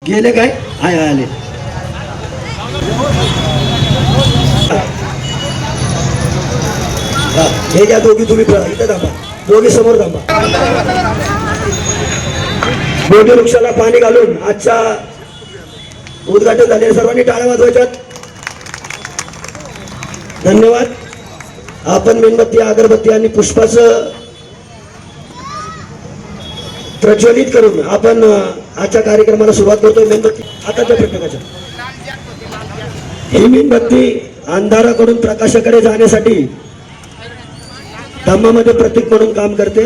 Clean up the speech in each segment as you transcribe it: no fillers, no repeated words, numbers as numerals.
गेले काय आले. हे घ्या दोघी, तुम्ही इथं थांबा, दोघी समोर थांबा. मोठ्या वृक्षाला पाणी घालून आजच्या उद्घाटन झाले. सर्वांनी टाळ्या वाजवायच्यात. धन्यवाद. आपण मेणबत्ती, अगरबत्ती आणि पुष्पाचं प्रज्वलित करून आपण आजच्या कार्यक्रमाला सुरुवात करतोय. मेणबत्ती हाताच्या प्रकाशाच्या. ही मेणबत्ती अंधाराकडून प्रकाशाकडे जाण्यासाठी धम्मामध्ये प्रतीक म्हणून काम करते.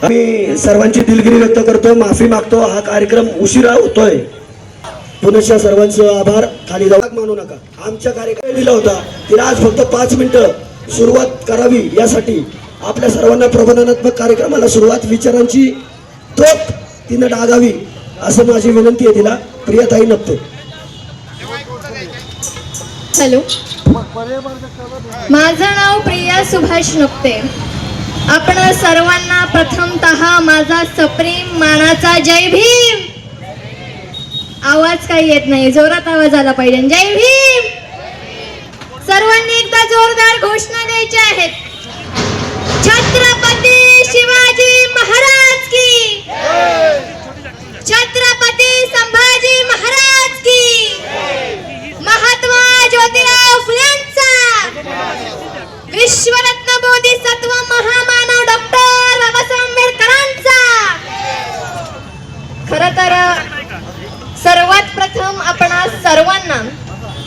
मी सर्वांची दिलगिरी व्यक्त करतो, माफी मागतो. हा कार्यक्रम उशिरा होतोय. पुनश्च सर्वांचं आभार. खाली जाऊ मानू नका. आमच्या कार्यक्रम दिला होता तिला आज फक्त 5 मिनिटं सुरुवात करावी, यासाठी आपल्या सर्वांना प्रबोधनात्मक कार्यक्रमाला सुरुवात विचारांची तोप तिनं डागावी असं माझी विनंती आहे तिला. प्रियाताई नप्ते. हॅलो, माझं नाव प्रिया सुभाष नप्ते. आपण सर्वांना प्रथमतः माझा सप्रेम मानाचा जय भीम. आवाज काही येत नाही, जोरात आवाज आला पाहिजे. जय भीम. सर्वांनी एकदा जोरदार घोषणा द्यायच्या आहेत. छत्रपती शिवाजी महाराज की, छत्रपती संभाजी महाराज की, महात्मा ज्योतिराव फुलेंचा, विश्वरत्न बोधिसत्व महामानव डॉक्टर बाबासाहेब आंबेडकरांचा. खरं तर सर्वात प्रथम आपणा सर्वांना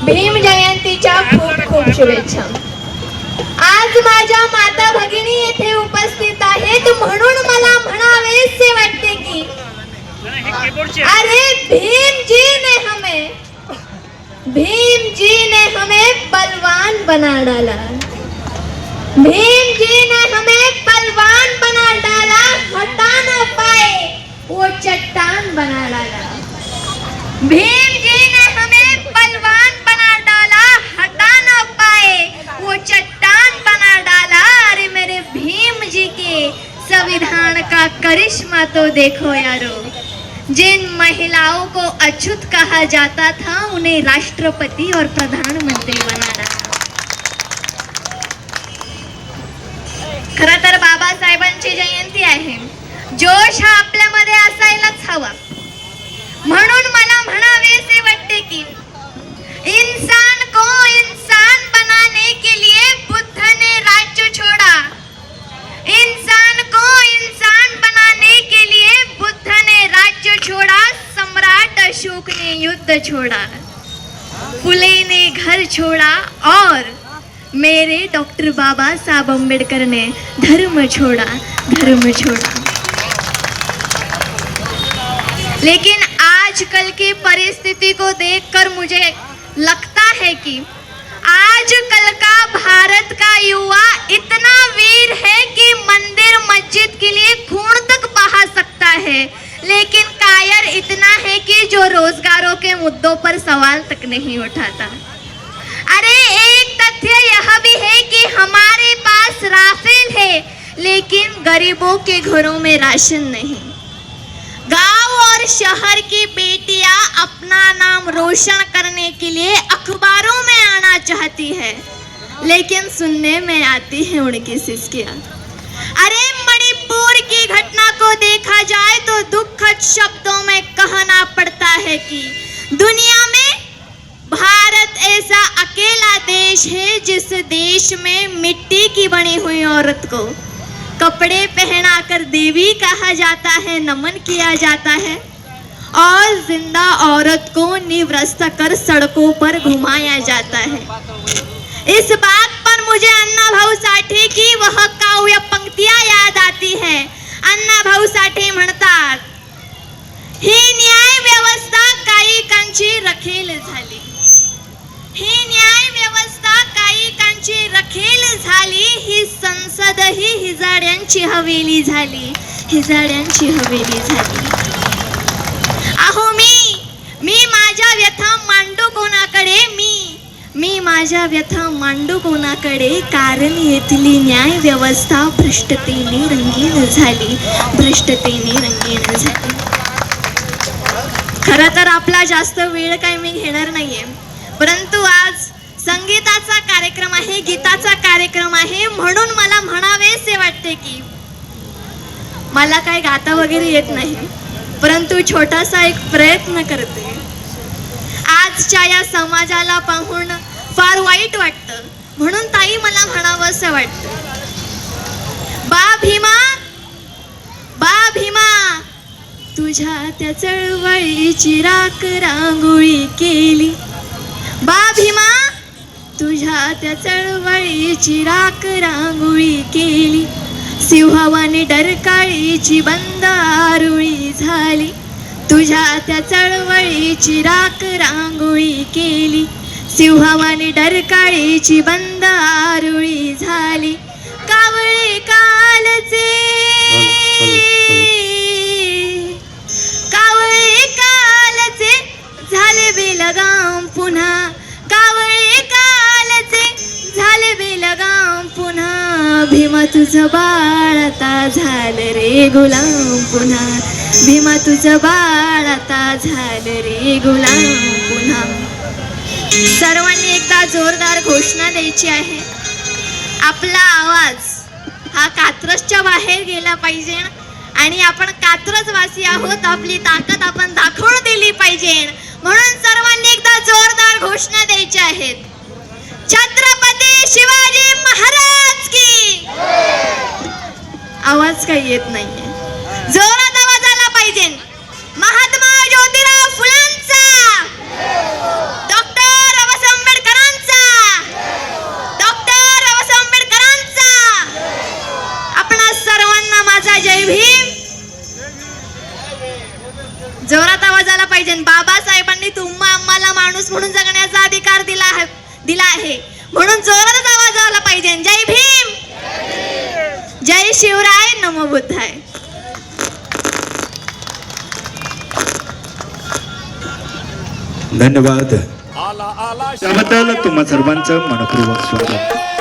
भीम जयंतीच्या खूप खूप शुभेच्छा. आज माझ्या माता भगिनी येथे उपस्थित आहेत, म्हणून मला म्हणावेसे वाटते की अरे भीम जी ने हमें बलवान बना डाला. भीम जी ने हमें बलवान बना डाला, हटा न पाए वो चट्टान बना डाला. भीम जी ने हमें बलवान बना डाला, हटा न पाए वो चट्टान बना डाला. अरे मेरे भीम जी के संविधान का करिश्मा तो देखो यारो. जिन महिलाओं को अछूत कहा जाता था उन्हें राष्ट्रपति और प्रधानमंत्री बना डाला. खरं तर बाबासाहेबांची जयंती आहे. जोश हा आपल्यामध्ये असायलाच हवा. म्हणून मला म्हणावेसे वाटते की इंसान को इंसान बनाने के लिए बुद्ध ने राज्य छोड़ा. इंसान को इंसान बनाने के लिए बुद्ध ने राज्य छोड़ा. सम्राट अशोक ने युद्ध छोड़ा. फुले ने घर छोड़ा और मेरे डॉक्टर बाबा साहब अम्बेडकर ने धर्म छोड़ा. धर्म छोड़ा. लेकिन आजकल की परिस्थिति को देखकर मुझे लगता है कि आजकल का भारत का युवा इतना वीर है कि मंदिर मस्जिद के लिए खून तक बहा सकता है, लेकिन कायर इतना है कि जो रोजगारों के मुद्दों पर सवाल तक नहीं उठाता. अरे एक तथ्य यह भी है कि हमारे पास राफेल है, लेकिन गरीबों के घरों में राशन नहीं. गांव और शहर की बेटियां अपना नाम रोशन करने के लिए अखबारों में आना चाहती है, लेकिन सुनने में आती है उनकी सिसकियां. अरे मणिपुर की घटना को देखा जाए तो दुखद शब्दों में कहना पड़ता है कि दुनिया में भारत ऐसा अकेला देश है जिस देश में मिट्टी की बनी हुई औरत को कपड़े पहनाकर देवी कहा जाता है, नमन किया जाता है, और जिंदा औरत को निवृत्त कर सड़कों पर घुमाया जाता है. इस बात पर मुझे अण्णा भाऊ साठे की वह काव्य पंक्तियां याद आती है. अण्णा भाऊ साठे म्हणतात, ही न्याय व्यवस्था कायिकांची रखेल झाली. ही न्याय व्यवस्था कायिकांची रखेल झाली. ही संसद ही हिजाड्यांची हवेली झाली. हिजाड्यांची हवेली झाली. अहो मी माझ्या व्यथा मांडू कोणाकडे. मी माझ्या व्यथा मांडू कोणाकडे, कारण येथली न्याय व्यवस्था भ्रष्टतेने रंगीन झाली. भ्रष्टतेने रंगीन झाली. खरं तर आपला जास्त वेळ काही मी घेणार नाहीये, परंतु आज संगीताचा कार्यक्रम आहे, गीताचा कार्यक्रम आहे, म्हणून मला म्हणावेसे वाटते की मला काय गाता वगैरे येत नाही, परंतु छोटासा एक प्रयत्न करते. आजच्या या समाजाला पाहून फार वाईट वाटतं, म्हणून ताई मला म्हणावंसं वाटतं. बा भीमा, बा भीमा, तुझ्या त्या चळवळीची राख रांगोळी केली. बा भीमा, तुझ्या त्या चळवळीची राख रांगोळी केली. सिंहावाने डरकाळीची बंद आरुळी झाली. तुझ्या त्या चळवळीची राख रांगोळी केली. सिंहावाने डरकाळीची बंद आरुळी झाली. कावळे कालचे, कावळे कालचे झाले बेलगाम पुन्हा. कावळे कालचे झाले बेलगाम पुन्हा. भीमा तुझं बाळ आता झालं रे गुलाम पुन्हा. भीमा तुझं बाळ आता झालं रे गुलाम पुन्हा. सर्वांनी एकदा जोरदार घोषणा द्यायची आहे. आपला आवाज हा कात्रजच्या बाहेर गेला पाहिजे आणि आपण कात्रजवासी आहोत. आपली ताकद आपण दाखवून दिली पाहिजे, म्हणून सर्वांनी एकदा जोरदार घोषणा द्यायच्या आहेत. छत्रपती शिवाजी महाराज की. आवाज काही येत नाहीये, जोरात आवाज आला पाहिजे. महात्मा ज्योतिराव फुलांचा, डॉक्टर बाबासाहेब आंबेडकरांचा, डॉक्टर बाबासाहेब आंबेडकरांचा. आपणा सर्वांना माझा जय भीम. जोरात आवाज आला पाहिजे. बाबासाहेबांनी तुम्हा आम्हाला माणूस म्हणून जगण्याचा अधिकार दिला आहे, म्हणून जोरात आवाज आला पाहिजे. जय भीम, जय शिवराय, नमो बुद्धाय. धन्यवाद. त्याबद्दल तुम्हा सर्वांचं मनपूर्वक स्वागत.